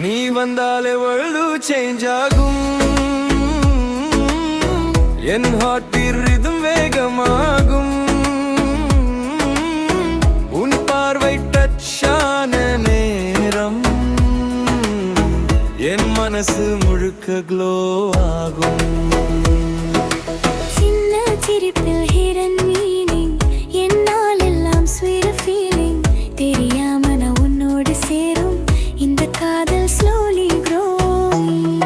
நீ வந்தாலே world change ஆகும். என் heart beat rhythm வேகமாகும். உன் பார்வை touch ஆன நேரம் என் மனசு முழுக்க glow ஆகும். சின்ன சிரிப்பில் hidden meaning, என்னால் எல்லாம் sweet feeling. தெரியாம நான் உன்னோடு சேரும் இந்த காதல் slowly growing.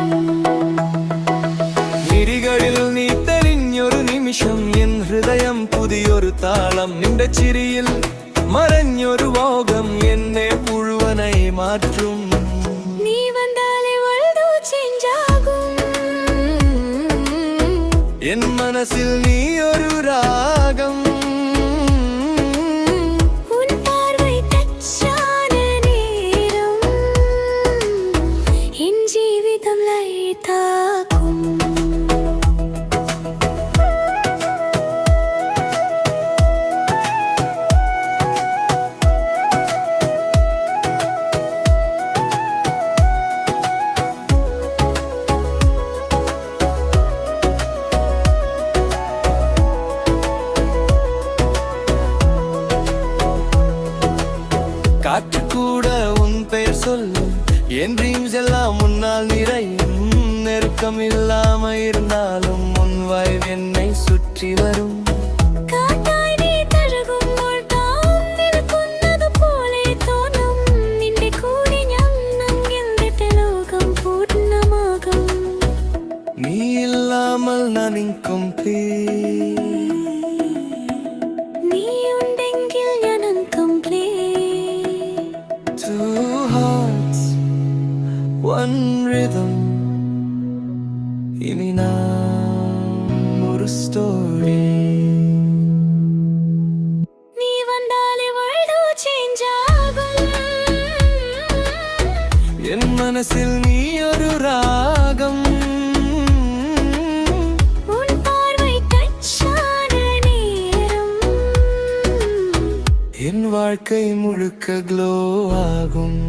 മിഴികളിൽ നീ തെളിഞ്ഞൊരു നിമിഷം എൻ ഹൃദയം പുതിയൊരു താളം നിന്റെ ചിരിയിൽ മറഞ്ഞൊരു മോഹം എന്നെ മുഴുവനായി മാറ്റും. നീ വന്നാലേ world change ആകും. എൻ മനസ്സിൽ നീ ഒരു രാഗം. ഉൻ പാർവൈ touch ആന നേരം എൻ ജീവിതം ലയിതാക്കും. காற்று கூட உன் பெயர் சொல்லும். என் ட்ரீம்ஸ் எல்லாம் முன்னால் நிறையும். நெருக்கம் இல்லாம இருந்தாலும் உன் வாய்வு என்னை சுற்றி வரும். കാറ്റായി നീ തഴുകുമ്പോൾ താം നിൽക്കുന്നത് പോലെ തോന്നും. നിന്റെ കൂടെ ഞാൻ എന്നിട്ട് ലോകം പൂർണ്ണമാകും. நீ இல்லாமல் நான் incomplete. നീ ഉണ്ടെങ്കിൽ ഞാൻ incomplete. Two hearts, one rhythm. ഇനി നാം ഒരു story. നീ വന്നാലേ world change ആകും. എൻ മനസ്സിൽ നീ ഒരു രാഗം. ഉൻ പാർവൈ touch ആന നേരം என் வாழ்க்கை முழுக்க glow ஆகும்.